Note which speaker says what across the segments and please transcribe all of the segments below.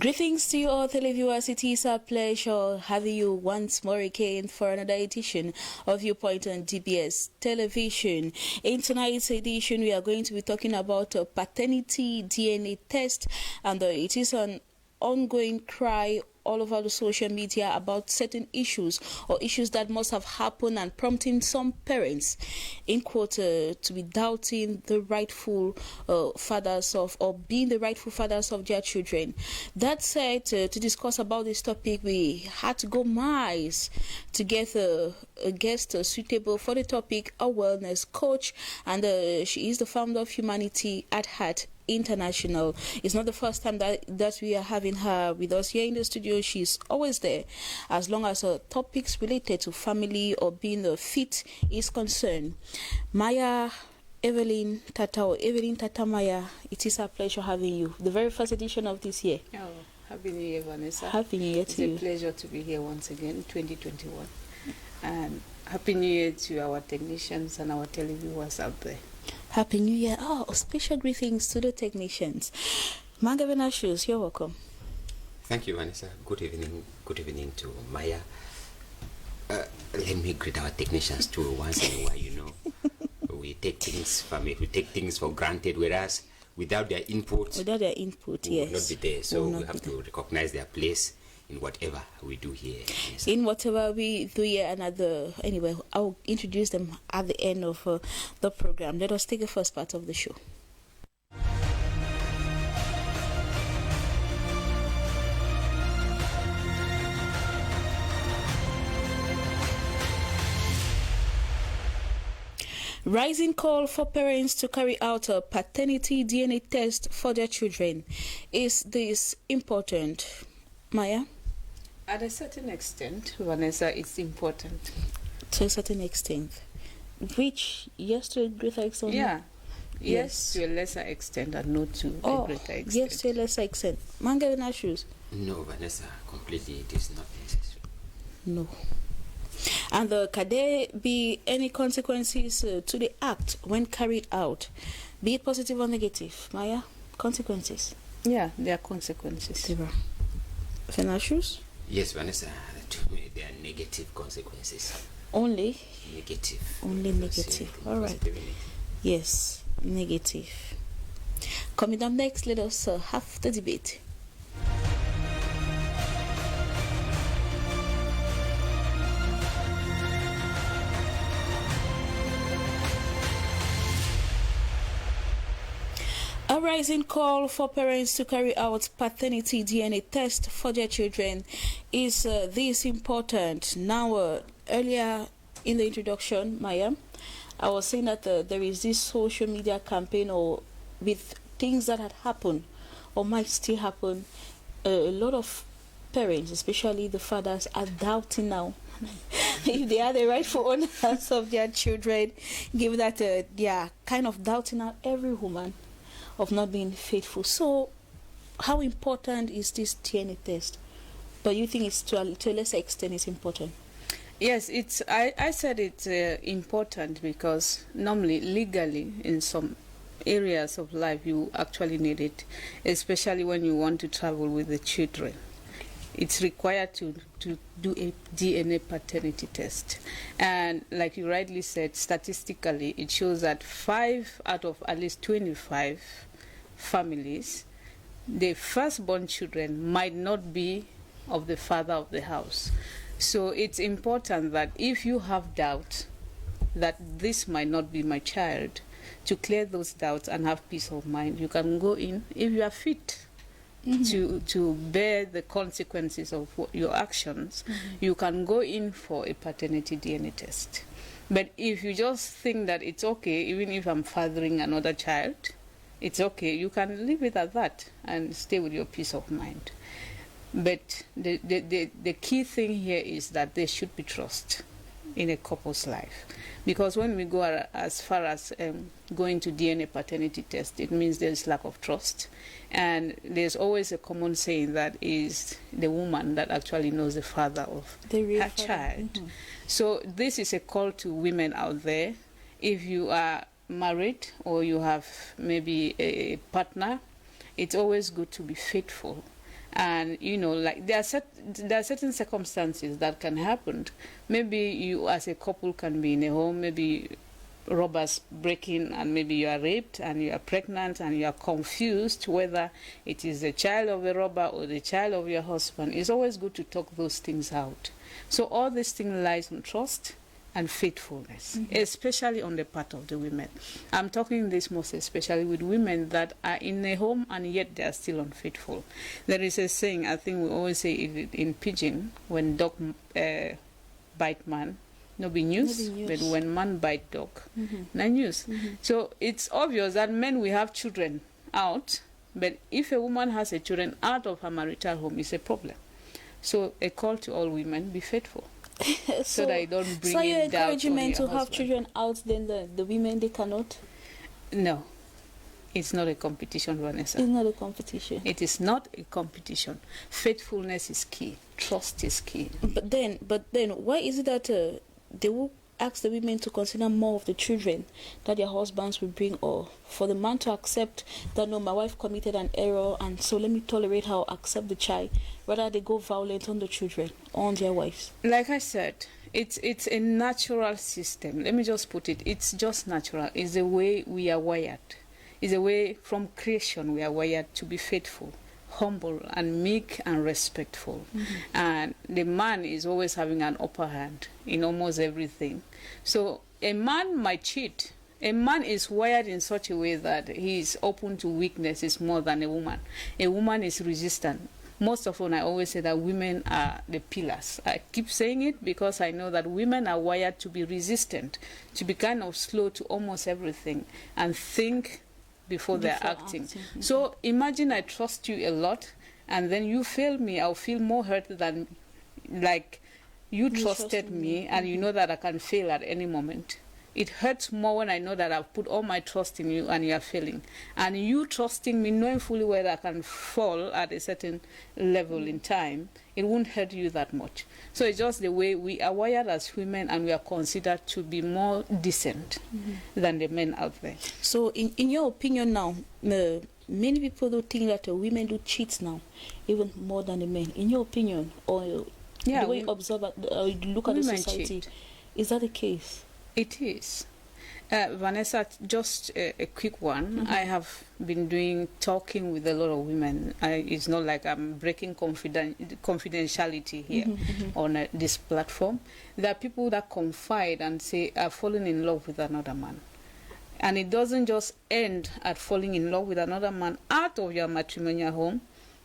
Speaker 1: Greetings to you all televiewers. It is a pleasure having you once more again for another edition of Viewpoint on DBS Television. In tonight's edition, we are going to be talking about a paternity DNA test, and it is an ongoing cry all over the social media about certain issues or issues that must have happened and prompting some parents in quote to be doubting the rightful fathers of or being the rightful fathers of their children. That said, to discuss about this topic, we had to go miles to get a guest suitable for the topic, a wellness coach, and she is the founder of Humanity at Heart International. It's not the first time that we are having her with us here in the studio. She's always there as long as topics related to family or being fit is concerned. Maya Evelyn Tata Maya, it is a pleasure having you. The very first edition of this year.
Speaker 2: Oh, Happy New Year, Vanessa.
Speaker 1: Happy New Year to you.
Speaker 2: It's a pleasure to be here once again, 2021. And Happy New Year to our technicians and our televiewers out there.
Speaker 1: Happy New Year. Oh, special greetings to the technicians. Mangavena Shoes, you're welcome.
Speaker 3: Thank you, Vanessa. Good evening to Maya. Let me greet our technicians too once in a while, you know. We take things for granted, whereas without their input,
Speaker 1: we
Speaker 3: will not be there. So we have to recognize their place in whatever we do here.
Speaker 1: In whatever we do here, and anyway, I'll introduce them at the end of the program. Let us take the first part of the show. Rising call for parents to carry out a paternity DNA test for their children. Is this important, Maya?
Speaker 2: At a certain extent, Vanessa, it's important.
Speaker 1: To a certain extent. Which, yes, to a greater extent?
Speaker 2: Yeah. Yes, to a lesser extent and not to a greater extent.
Speaker 1: Yes, to a lesser extent. Manga in our shoes?
Speaker 3: No, Vanessa, completely it is not necessary.
Speaker 1: No. And can there be any consequences to the act when carried out? Be it positive or negative, Maya? Consequences?
Speaker 2: Yeah, there are consequences.
Speaker 1: Financials?
Speaker 3: Yes, Vanessa, to me there are negative consequences.
Speaker 1: Only?
Speaker 3: Negative.
Speaker 1: Only negative. All right. Yes, negative. Coming up next, let us have the debate. A rising call for parents to carry out paternity DNA test for their children. Is this important? Now, earlier in the introduction, Maya, I was saying that there is this social media campaign or with things that had happened or might still happen. A lot of parents, especially the fathers, are doubting now if they are the rightful owners of their children, given that they are kind of doubting out every woman of not being faithful. So how important is this DNA test? But you think it's to a lesser extent it's important?
Speaker 2: Yes, I said it's important because normally, legally, in some areas of life, you actually need it, especially when you want to travel with the children. It's required to do a DNA paternity test. And like you rightly said, statistically, it shows that 5 out of at least 25 families, the firstborn children might not be of the father of the house. So it's important that if you have doubt that this might not be my child, to clear those doubts and have peace of mind, you can go in if you are fit to bear the consequences of your actions. You can go in for a paternity DNA test. But if you just think that it's okay, even if I'm fathering another child, it's okay, you can leave it at that and stay with your peace of mind. But the key thing here is that there should be trust in a couple's life. Because when we go as far as going to DNA paternity test, it means there's lack of trust. And there's always a common saying that is the woman that actually knows the father of her child. So this is a call to women out there. If you are married or you have maybe a partner, it's always good to be faithful And like there are certain circumstances that can happen. Maybe you as a couple can be in a home, maybe robbers break in, and maybe you are raped and you are pregnant and you are confused whether it is the child of a robber or the child of your husband. It's always good to talk those things out. So all these things lies on trust and faithfulness, especially on the part of the women. I'm talking this most especially with women that are in a home and yet they are still unfaithful. There is a saying, I think we always say it in Pidgin, when dog bite man, no be news, but when man bite dog, no news. So it's obvious that men will have children out, but if a woman has a children out of her marital home, it's a problem. So a call to all women, be faithful. so that you don't bring
Speaker 1: so you're
Speaker 2: in doubt
Speaker 1: encouraging
Speaker 2: on
Speaker 1: men
Speaker 2: your
Speaker 1: to have
Speaker 2: husband.
Speaker 1: children out, then the women, they cannot?
Speaker 2: No, it's not a competition, Vanessa.
Speaker 1: It's not a competition.
Speaker 2: It is not a competition. Faithfulness is key. Trust is key.
Speaker 1: But then, why is it that they will ask the women to consider more of the children that their husbands will bring, or for the man to accept that, no, my wife committed an error, and so let me tolerate her, accept the child, rather they go violent on the children, on their wives?
Speaker 2: Like I said, it's a natural system. Let me just put it. It's just natural. It's the way we are wired. It's the way from creation we are wired to be faithful, humble and meek and respectful. And the man is always having an upper hand in almost everything. So a man might cheat. A man is wired in such a way that he is open to weaknesses more than a woman. A woman is resistant. Most often I always say that women are the pillars. I keep saying it because I know that women are wired to be resistant, to be kind of slow to almost everything and think before they're acting. So imagine I trust you a lot and then you fail me. I'll feel more hurt than like you trusted me and you know that I can fail at any moment. It hurts more when I know that I've put all my trust in you and you are failing. And you trusting me, knowing fully where I can fall at a certain level in time, it won't hurt you that much. So it's just the way we are wired as women, and we are considered to be more decent than the men out there.
Speaker 1: So in your opinion now, many people do think that women do cheat now, even more than the men. In your opinion, or the way you observe or you look at the society,
Speaker 2: cheat.
Speaker 1: Is that the case?
Speaker 2: It is. Vanessa, just a quick one. I have been talking with a lot of women. It's not like I'm breaking confidentiality here on this platform. There are people that confide and say, I've fallen in love with another man. And it doesn't just end at falling in love with another man out of your matrimonial home.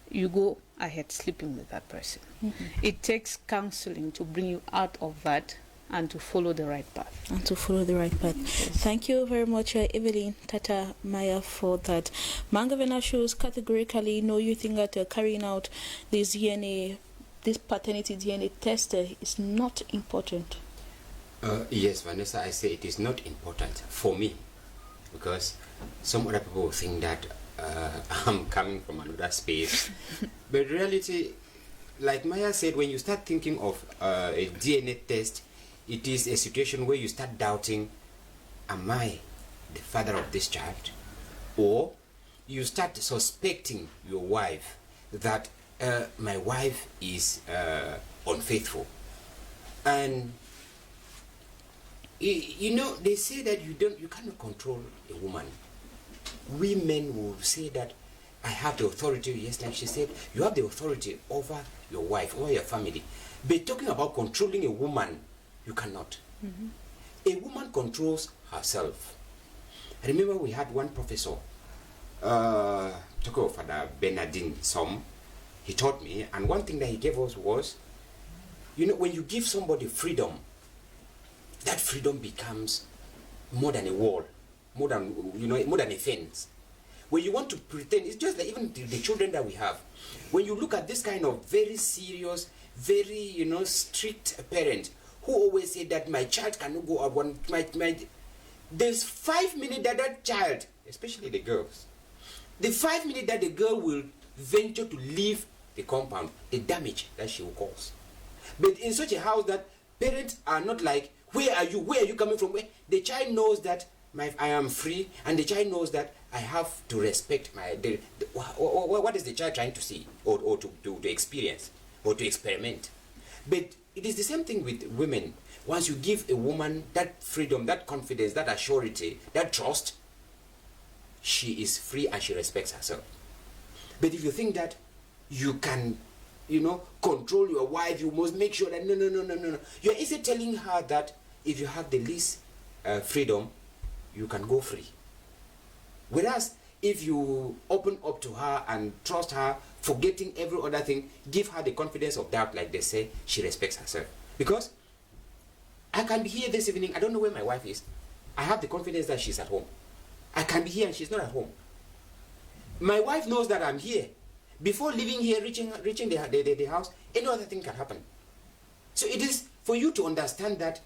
Speaker 2: You go ahead sleeping with that person. It takes counseling to bring you out of that and to follow the right path.
Speaker 1: Yes. Thank you very much, Evelyn Tata Maya, for that. Mangavena shows categorically no, you think that carrying out this paternity DNA test is not important.
Speaker 3: Yes, Vanessa, I say it is not important for me, because some other people think that I'm coming from another space. But in reality, like Maya said, when you start thinking of a DNA test, it is a situation where you start doubting, am I the father of this child? Or you start suspecting your wife that my wife is unfaithful. And you know, they say that you cannot control a woman. Women will say that I have the authority. Yes, like she said, you have the authority over your wife, over your family. But talking about controlling a woman, you cannot. A woman controls herself. I remember we had one professor, talking of Father Bernardine Som. He taught me, and one thing that he gave us was, you know, when you give somebody freedom, that freedom becomes more than a wall, more than a fence. When you want to pretend, it's just like even the children that we have. When you look at this kind of very serious, very strict parent who always say that my child cannot go out there's 5 minutes that child, especially the girls, the 5 minutes that the girl will venture to leave the compound, the damage that she will cause. But in such a house that parents are not like, where are you coming from? Where the child knows that I am free, and the child knows that I have to respect what is the child trying to see or to experience or to experiment. But it is the same thing with women. Once you give a woman that freedom, that confidence, that assurity, that trust, she is free and she respects herself. But if you think that you can, control your wife, you must make sure that no. You're easily telling her that if you have the least freedom, you can go free. Whereas if you open up to her and trust her, forgetting every other thing, give her the confidence of that, like they say, she respects herself. Because I can be here this evening, I don't know where my wife is. I have the confidence that she's at home. I can be here and she's not at home. My wife knows that I'm here. Before leaving here, reaching the house, any other thing can happen. So it is for you to understand that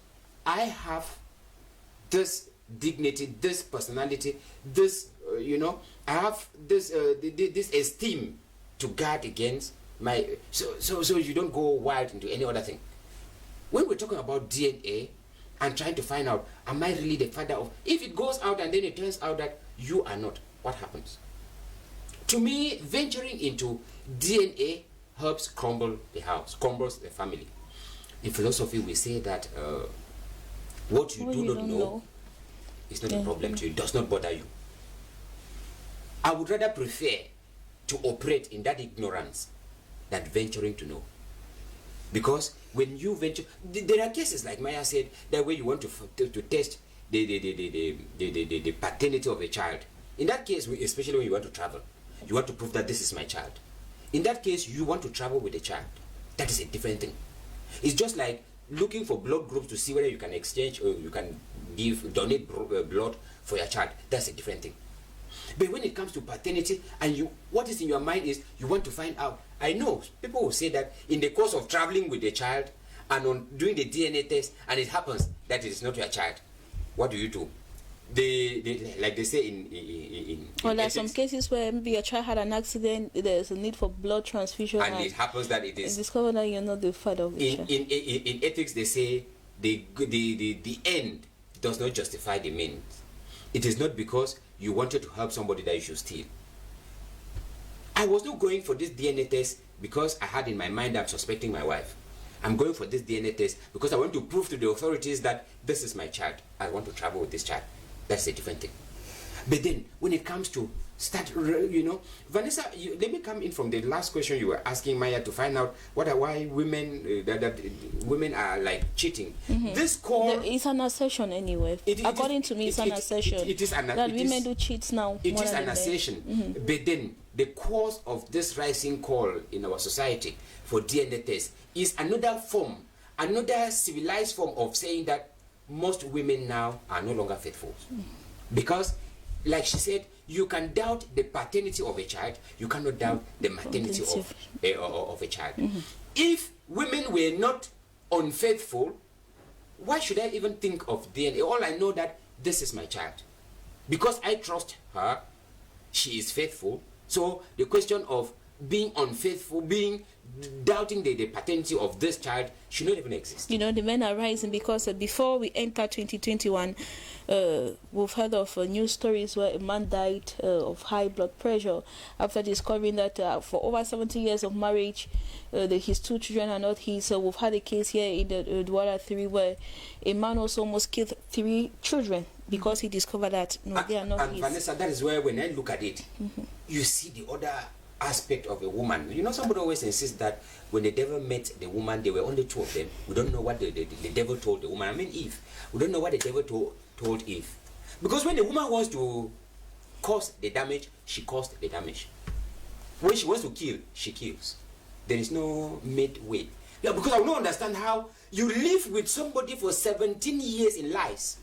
Speaker 3: I have this dignity, this personality, this, I have this this esteem to guard against my, so you don't go wild into any other thing. When we're talking about DNA and trying to find out, am I really the father of, if it goes out and then it turns out that you are not, what happens? To me, venturing into DNA helps crumble the house, crumbles the family. In philosophy, we say that what you do not know is not a problem to you, it does not bother you. I would rather prefer to operate in that ignorance than venturing to know. Because when you venture, there are cases like Maya said, that way you want to test the paternity of a child. In that case, especially when you want to travel, you want to prove that this is my child. In that case, you want to travel with a child. That is a different thing. It's just like looking for blood groups to see whether you can exchange or you can donate blood for your child. That's a different thing. But when it comes to paternity, and what is in your mind is you want to find out. I know people will say that in the course of traveling with the child and on doing the DNA test, and it happens that it is not your child. What do you do? They like they say in
Speaker 1: well, there are some cases where maybe a child had an accident, there's a need for blood transfusion, and it happens that it is discovered that you're not the father of the child.
Speaker 3: In ethics, they say the end does not justify the means. It is not because you wanted to help somebody that you should steal. I was not going for this DNA test because I had in my mind I'm suspecting my wife. I'm going for this DNA test because I want to prove to the authorities that this is my child. I want to travel with this child. That's a different thing. But then, when it comes to start, Vanessa, let me come in from the last question you were asking, Maya, to find out why women that women are like cheating. Mm-hmm. This call,
Speaker 1: it's an assertion anyway. According to me, it's an assertion.
Speaker 3: It is
Speaker 1: that women do cheat now.
Speaker 3: It is an assertion. Mm-hmm. But then, the cause of this rising call in our society for DNA tests is another form, another civilized form of saying that most women now are no longer faithful. Because, like she said, you can doubt the paternity of a child, you cannot doubt the maternity of a child. Mm-hmm. If women were not unfaithful, why should I even think of DNA? All I know that this is my child. Because I trust her, she is faithful. So the question of being unfaithful, doubting the paternity of this child should not even exist.
Speaker 1: The men are rising because before we enter 2021, we've heard of news stories where a man died of high blood pressure after discovering that for over 70 years of marriage, his 2 children are not his. So we've had a case here in the Douala 3 where a man also almost killed 3 children because he discovered that they are not his.
Speaker 3: And Vanessa, that is where when I look at it, you see the other aspect of a woman. Somebody always insists that when the devil met the woman, there were only 2 of them. We don't know what the devil told the woman. I mean Eve. We don't know what the devil told Eve. Because when the woman wants to cause the damage, she caused the damage. When she wants to kill, she kills. There is no midway. Yeah, because I don't understand how you live with somebody for 17 years in lies.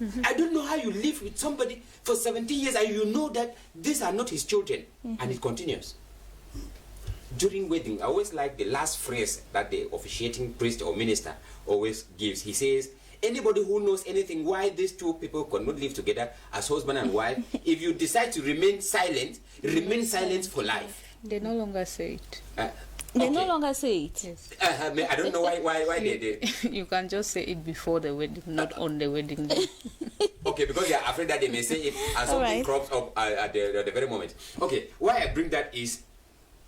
Speaker 3: Mm-hmm. I don't know how you live with somebody for 17 years and you know that these are not his children. Mm-hmm. And it continues. During wedding, I always like the last phrase that the officiating priest or minister always gives. He says, anybody who knows anything why these 2 people cannot live together as husband and wife, if you decide to remain silent for life.
Speaker 2: They no longer say it.
Speaker 1: They no longer say it.
Speaker 2: Yes.
Speaker 3: I don't know why they.
Speaker 2: You can just say it before the wedding, not on the wedding day.
Speaker 3: Okay. Okay, because they are afraid that they may say it and something crops up at the very moment. Okay, why I bring that is,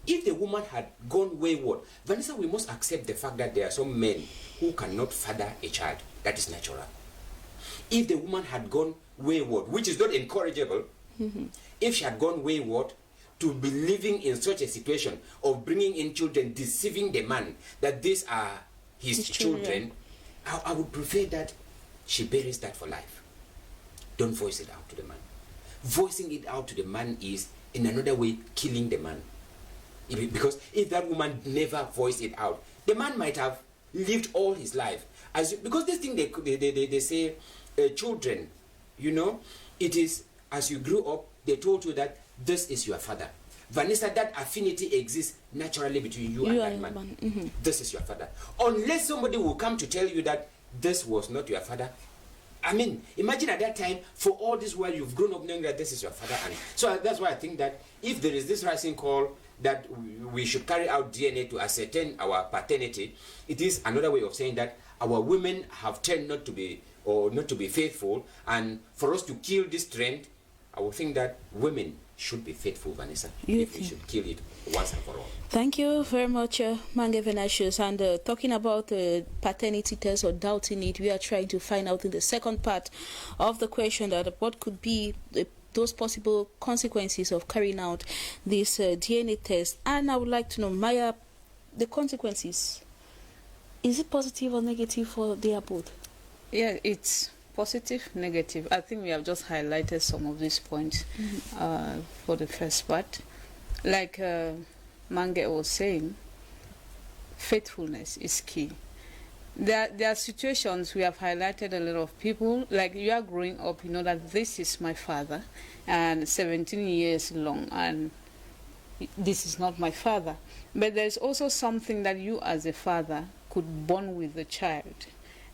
Speaker 3: if the woman had gone wayward, Vanessa, we must accept the fact that there are some men who cannot father a child. That is natural. If the woman had gone wayward, which is not encourageable, if she had gone wayward to be living in such a situation of bringing in children, deceiving the man that these are his children, I would prefer that she buries that for life. Don't voice it out to the man. Voicing it out to the man is, in another way, killing the man. Because if that woman never voiced it out, the man might have lived all his life. Because this thing they say, children, you know, it is as you grew up, they told you that this is your father. Vanessa, that affinity exists naturally between you and that man. This is your father. Unless somebody will come to tell you that this was not your father. I mean, imagine at that time, for all this while you've grown up knowing that this is your father. And so that's why I think that if there is this rising call that we should carry out DNA to ascertain our paternity, it is another way of saying that our women have turned not to be faithful, and for us to kill this trend, I would think that women should be faithful, Vanessa. We should kill it once and for all.
Speaker 1: Thank you very much, Mange Venatius. And talking about the paternity test or doubting it, we are trying to find out in the second part of the question that what could be those possible consequences of carrying out this DNA test. And I would like to know, Maya, the consequences, is it positive or negative for the both?
Speaker 2: Yeah, it's positive, negative. I think we have just highlighted some of these points for the first part. Like Mange was saying, faithfulness is key. There are situations we have highlighted a lot of people, like you are growing up, you know that this is my father, and 17 years long, and this is not my father. But there's also something that you as a father could bond with the child,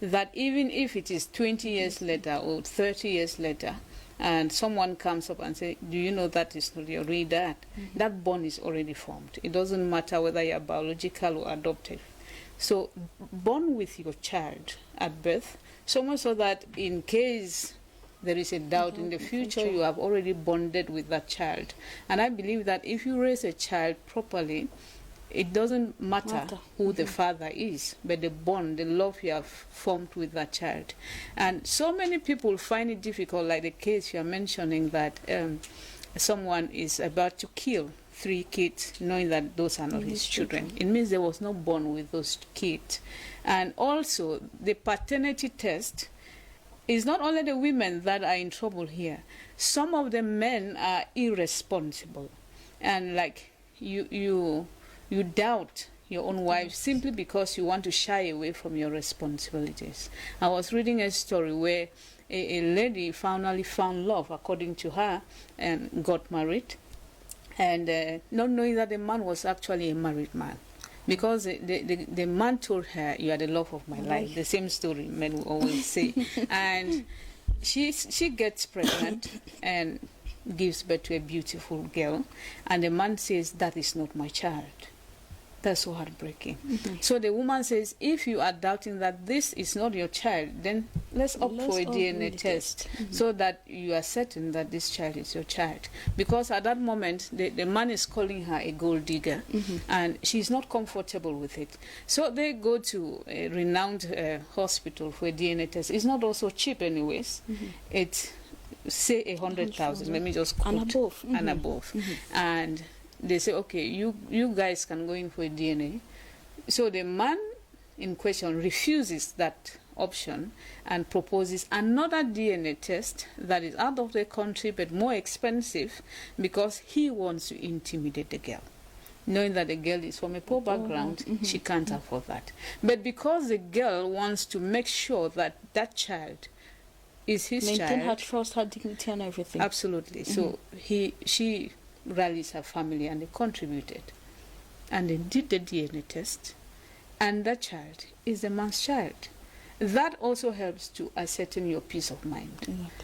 Speaker 2: that even if it is 20 years later or 30 years later, and someone comes up and say, do you know that is not your real dad? That bond is already formed. It doesn't matter whether you're biological or adoptive. So bond with your child at birth, so much so that in case there is a doubt in the future, you have already bonded with that child. And I believe that if you raise a child properly, it doesn't matter who the father is, but the bond, the love you have formed with that child. And so many people find it difficult, like the case you are mentioning, that someone is about to kill 3 kids, knowing that those are not his children. It means there was no bond with those kids. And also, the paternity test is not only the women that are in trouble here. Some of the men are irresponsible. And like you doubt your own wife simply because you want to shy away from your responsibilities. I was reading a story where a lady finally found love, according to her, and got married, and not knowing that the man was actually a married man. Because the man told her, you are the love of my life. The same story men will always say. And she gets pregnant and gives birth to a beautiful girl. And the man says, that is not my child. That's so heartbreaking. So the woman says, if you are doubting that this is not your child, then let's opt for a DNA test so that you are certain that this child is your child. Because at that moment, the man is calling her a gold digger, and she's not comfortable with it. So they go to a renowned hospital for a DNA test. It's not also cheap anyways. It's, say, 100,000. Let me just quote.
Speaker 1: And above.
Speaker 2: And above. And they say, okay, you guys can go in for a DNA. So the man in question refuses that option and proposes another DNA test that is out of the country but more expensive, because he wants to intimidate the girl. Knowing that the girl is from a poor background, she can't afford that. But because the girl wants to make sure that that child is his child.
Speaker 1: Maintain her trust, her dignity and everything.
Speaker 2: Absolutely. So she rallies her family, and they contributed, and they did the DNA test, and that child is the man's child. that also helps to ascertain your peace of mind.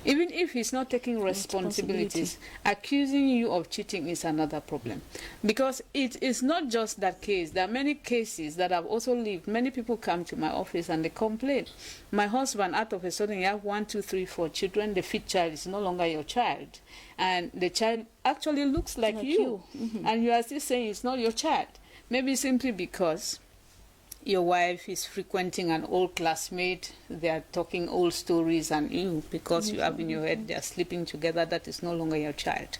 Speaker 2: Even if he's not taking responsibilities, accusing you of cheating is another problem. Because it is not just that case. There are many cases that I've also lived. Many people come to my office and they complain. My husband, out of a sudden, you have 1, 2, 3, 4 children. The fifth child is no longer your child. And the child actually looks like you. And you are still saying it's not your child. Maybe simply because your wife is frequenting an old classmate, they are talking old stories, and you, because you have in your head they are sleeping together, that is no longer your child.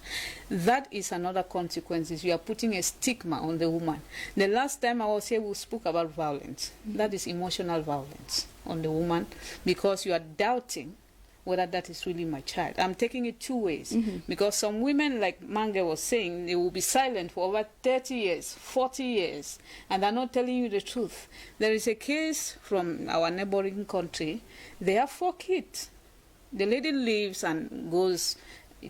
Speaker 2: That is another consequence. You are putting a stigma on the woman. The last time I was here, we spoke about violence. That is emotional violence on the woman, because you are doubting whether that is really my child. I'm taking it two ways, because some women, like Mange was saying, they will be silent for over 30 years, 40 years, and they're not telling you the truth. There is a case from our neighboring country. They have 4 kids. The lady leaves and goes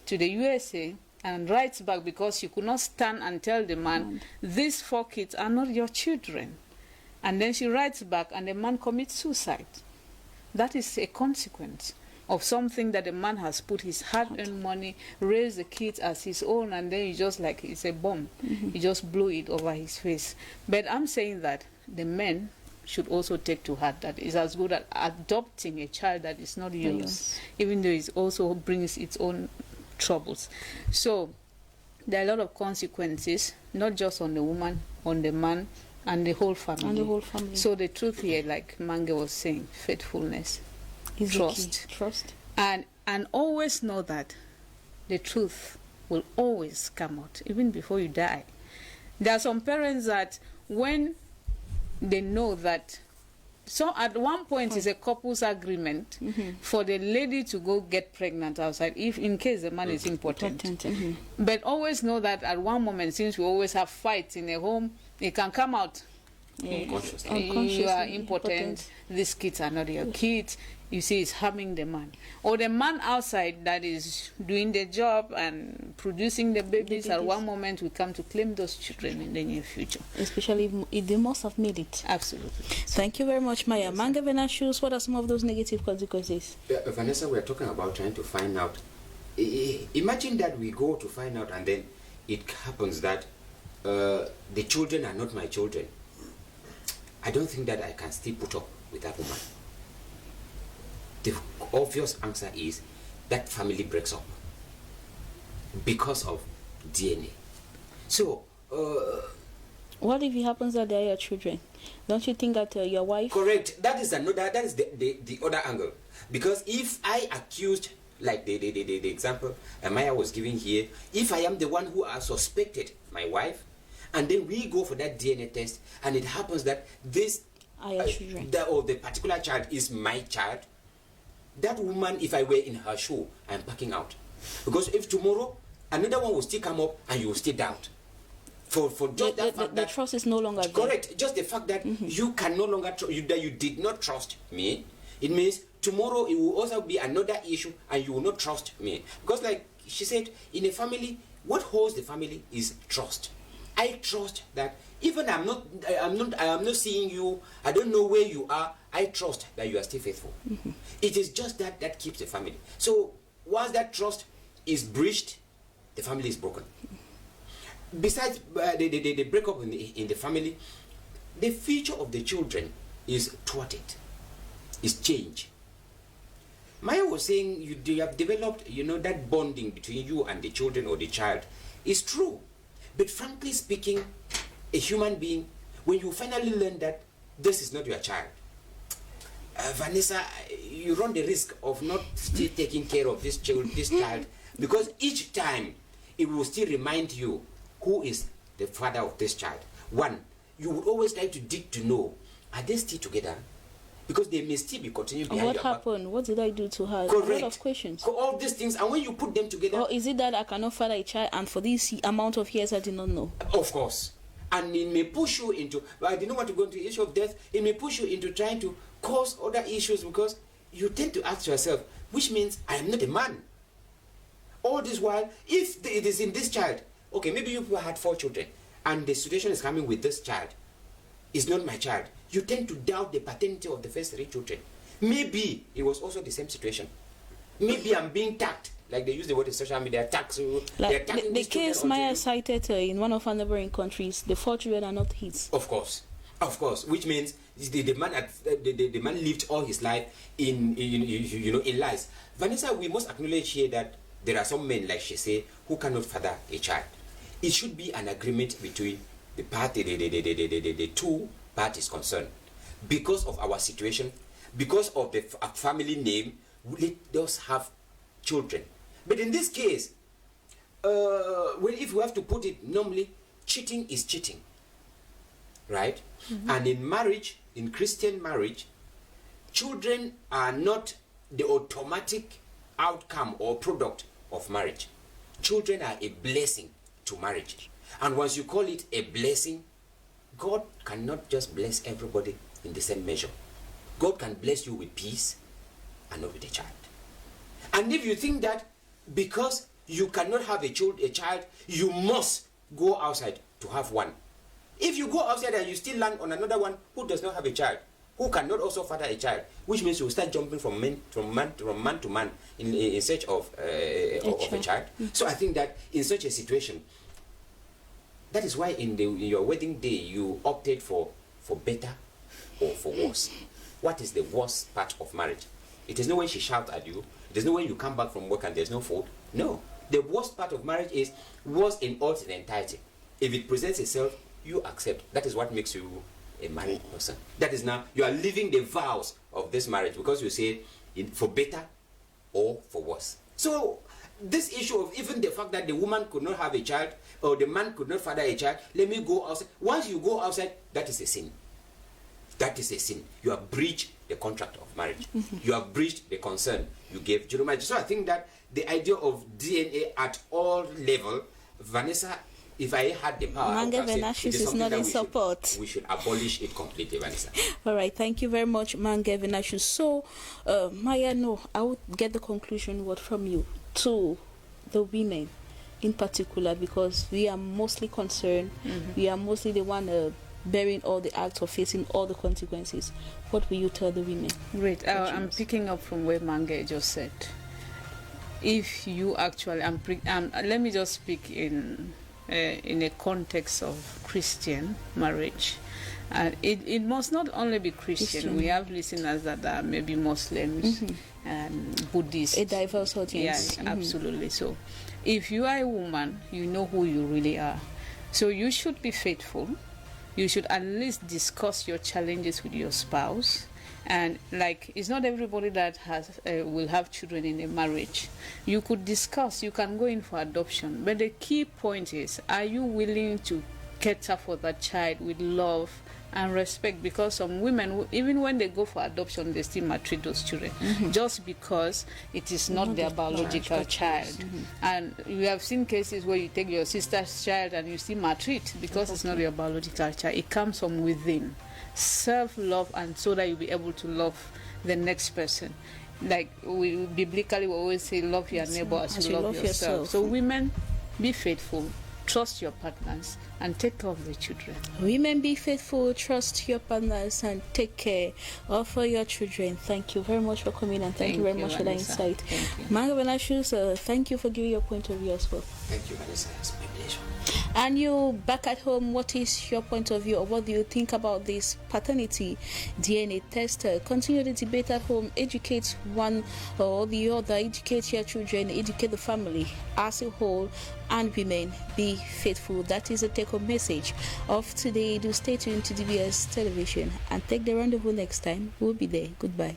Speaker 2: to the USA and writes back because she could not stand and tell the man, these 4 kids are not your children. And then she writes back and the man commits suicide. That is a consequence of something that the man has put his hard-earned money, raised the kids as his own, and then you just like it's a bomb. You just blew it over his face. But I'm saying that the men should also take to heart that it's as good as adopting a child that is not yours, even though it also brings its own troubles. So there are a lot of consequences, not just on the woman, on the man, and the whole family.
Speaker 1: And the whole family.
Speaker 2: So the truth here, like Mange was saying, faithfulness. Trust. And always know that the truth will always come out, even before you die. There are some parents that when they know that, so at one point it's a couple's agreement for the lady to go get pregnant outside, if in case the man is impotent. But always know that at one moment, since we always have fights in a home, it can come out. You are impotent. These kids are not your kids. You see, it's harming the man. Or the man outside that is doing the job and producing the babies, at one moment we come to claim those children in the near future.
Speaker 1: Especially if they must have made it.
Speaker 2: Absolutely.
Speaker 1: Thank you very much, Maya. Yes, Mange Venashus, what are some of those negative consequences?
Speaker 3: Vanessa, we're talking about trying to find out. Imagine that we go to find out and then it happens that the children are not my children. I don't think that I can still put up with that woman. The obvious answer is that family breaks up because of DNA. So,
Speaker 1: what if it happens that they are your children? Don't you think that your wife?
Speaker 3: Correct. That is the other angle. Because if I accused, like the example Maya was giving here, if I am the one who has suspected my wife, and then we go for that DNA test, and it happens that this
Speaker 1: children,
Speaker 3: or the particular child is my child, that woman, if I were in her shoe, I'm backing out. Because if tomorrow another one will still come up and you will still doubt. For just
Speaker 1: the trust is no longer there.
Speaker 3: Correct. Just the fact that you can no longer that you did not trust me, it means tomorrow it will also be another issue and you will not trust me. Because like she said, in a family, what holds the family is trust. I trust that even I am not seeing you, I don't know where you are, I trust that you are still faithful. It is just that keeps the family. So once that trust is breached, the family is broken. Besides the breakup in the family, the future of the children is thwarted, is changed. Maya was saying you have developed, that bonding between you and the children or the child is true. But frankly speaking, a human being, when you finally learn that this is not your child, Vanessa, you run the risk of not still taking care of this child, because each time it will still remind you who is the father of this child. One, you would always like to dig to know, are they still together? Because they may still be continuing behind
Speaker 1: what
Speaker 3: your
Speaker 1: happened?
Speaker 3: back.
Speaker 1: What did I do to her?
Speaker 3: Correct.
Speaker 1: A lot of questions.
Speaker 3: All these things, and when you put them together...
Speaker 1: Or is it that I cannot father a child and for this amount of years I did not know?
Speaker 3: Of course. And it may push you into... But I didn't want to go into the issue of death. It may push you into trying to cause other issues because you tend to ask yourself, which means I am not a man. All this while, if it is in this child, okay, maybe you had 4 children, and the situation is coming with this child, it's not my child. You tend to doubt the paternity of the first 3 children. Maybe it was also the same situation. Maybe I'm being tagged, like they use the word in social media, tagged. So
Speaker 1: like the case Maya cited in one of our neighboring countries, the 4 children are not his.
Speaker 3: Of course, which means the man lived all his life in lies. Vanessa, we must acknowledge here that there are some men, like she say, who cannot father a child. It should be an agreement between the two parties concerned. Because of our situation, because of the family name, let us have children. But in this case, if we have to put it normally, cheating is cheating, right? And in marriage, in Christian marriage, children are not the automatic outcome or product of marriage. Children are a blessing to marriage. And once you call it a blessing, God cannot just bless everybody in the same measure. God can bless you with peace and not with a child. And if you think that because you cannot have a child, you must go outside to have one. If you go outside and you still land on another one who does not have a child, who cannot also father a child, which means you will start jumping from man to man in search of a child. So I think that in such a situation, that is why in your wedding day you opted for better or for worse. What is the worst part of marriage? It is not when she shouts at you. It is not when you come back from work and there's no food. No. The worst part of marriage is worse in all its entirety. If it presents itself, you accept. That is what makes you a married person. That is now, you are living the vows of this marriage because you say for better or for worse. So this issue of even the fact that the woman could not have a child or the man could not father a child, let me go outside. Once you go outside, that is a sin. That is a sin. You have breached the contract of marriage. You have breached the concern you gave during marriage. So I think that the idea of DNA at all level, Vanessa, if I had the power,
Speaker 1: Mange Venashus is not in support.
Speaker 3: We should abolish it completely, Vanessa.
Speaker 1: All right, thank you very much, Mange Venashus. So, Maya, no, I would get the conclusion word from you to the women in particular, because we are mostly concerned. We are mostly the one bearing all the acts or facing all the consequences. What will you tell the women?
Speaker 2: Great. I'm picking up from where Mange just said. If you actually, let me just speak in a context of Christian marriage. It must not only be Christian. We have listeners that are maybe Muslims and Buddhists.
Speaker 1: A diverse audience.
Speaker 2: Yeah, absolutely. So if you are a woman, you know who you really are. So you should be faithful. You should at least discuss your challenges with your spouse. And like, it's not everybody that will have children in a marriage. You could discuss, you can go in for adoption. But the key point is, are you willing to cater for that child with love and respect? Because some women, even when they go for adoption, they still maltreat those children just because it is not their biological child. And you have seen cases where you take your sister's child and you still maltreat because it's not your biological child. It comes from within. Self-love, and so that you'll be able to love the next person. Like biblically we always say, love your neighbor as you love yourself. So women, be faithful, trust your partners, and take care of the children.
Speaker 1: Women, be faithful, trust your partners, and take care of your children. Thank you very much for coming, and thank you very much for the insight. Mange Venashus, thank you for giving your point of view as well.
Speaker 3: Thank you, Vanessa. It's my pleasure.
Speaker 1: And you back at home, what is your point of view, or what do you think about this paternity DNA test? Continue the debate at home. Educate one or the other. Educate your children. Educate the family as a whole. And women, be faithful. That is the take-home message of today. Do stay tuned to DBS Television and take the rendezvous next time. We'll be there. Goodbye.